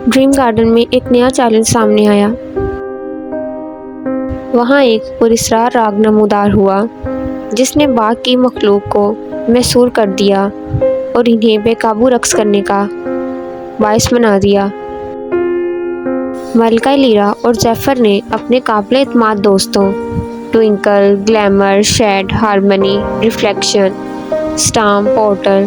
Dream garden میں ایک نیا چیلنج سامنے آیا۔ وہاں ایک پراسرار راگ نمودار ہوا جس نے باغ کی مخلوق کو محصور کر دیا اور انہیں بے قابو رقص کرنے کا باعث بنا دیا۔ ملکہ لیرا اور زیفر نے اپنے قابل اعتماد دوستوں Twinkle, Glamour, Shade, Harmony, Reflection, Storm, Portal,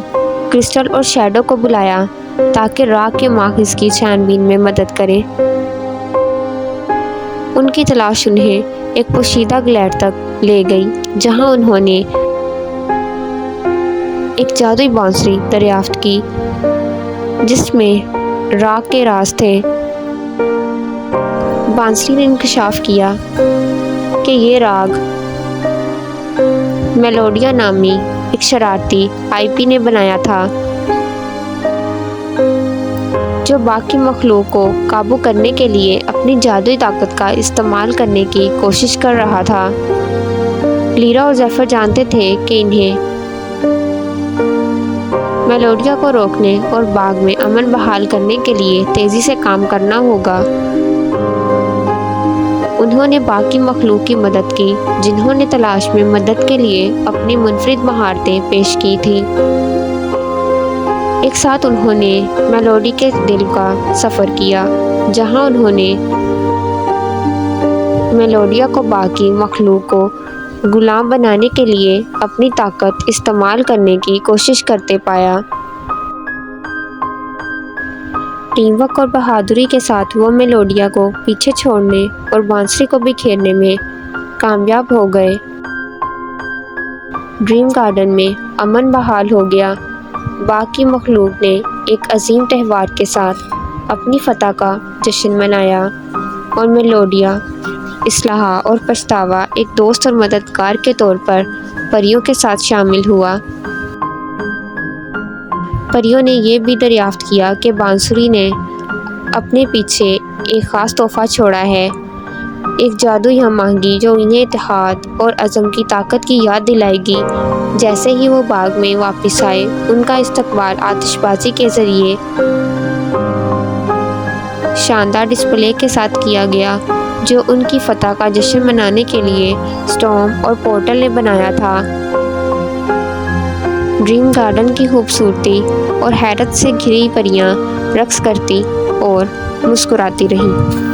Crystal اور شیڈو کو بلایا تاکہ راگ کے ماخذ کی چھان بین میں مدد کریں۔ ان کی تلاش انہیں ایک پوشیدہ گلیڈ تک لے گئی جہاں انہوں نے ایک جادوئی بانسری دریافت کی جس میں راگ کے راز تھے۔ بانسری نے انکشاف کیا کہ یہ راگ میلوڈیا نامی ایک شرارتی آئی پی نے بنایا تھا جو باقی مخلوق کو قابو کرنے کے لیے اپنی جادوئی طاقت کا استعمال کرنے کی کوشش کر رہا تھا۔ لیرا اور زیفر جانتے تھے کہ انہیں میلوڈیا کو روکنے اور باغ میں امن بحال کرنے کے لیے تیزی سے کام کرنا ہوگا۔ انہوں نے باقی مخلوق کی مدد کی جنہوں نے تلاش میں مدد کے لیے اپنی منفرد مہارتیں پیش کی تھیں۔ ایک ساتھ انہوں نے میلوڈی کے دل کا سفر کیا جہاں انہوں نے میلوڈیا کو باقی مخلوق کو غلام بنانے کے لیے اپنی طاقت استعمال کرنے کی کوشش کرتے پایا۔ ٹیم ورک اور بہادری کے ساتھ وہ میلوڈیا کو پیچھے چھوڑنے اور بانسری کو بکھیرنے میں کامیاب ہو گئے۔ ڈریم گارڈن میں امن بحال ہو گیا۔ باغ کی مخلوق نے ایک عظیم تہوار کے ساتھ اپنی فتح کا جشن منایا اور میلوڈیا، اصلاح اور پچھتاوا ایک دوست اور مددگار کے طور پر پریوں کے ساتھ شامل ہوا۔ پریوں نے یہ بھی دریافت کیا کہ بانسری نے اپنے پیچھے ایک خاص تحفہ چھوڑا ہے، ایک جادوئی ہم آہنگی جو انہیں اتحاد اور عزم کی طاقت کی یاد دلائے گی۔ جیسے ہی وہ باغ میں واپس آئے، ان کا استقبال آتش بازی کے ذریعے شاندار ڈسپلے کے ساتھ کیا گیا جو ان کی فتح کا جشن منانے کے لیے سٹارم اور پورٹل نے بنایا تھا۔ ڈریم گارڈن کی خوبصورتی اور حیرت سے گھری پریاں رقص کرتی اور مسکراتی رہیں۔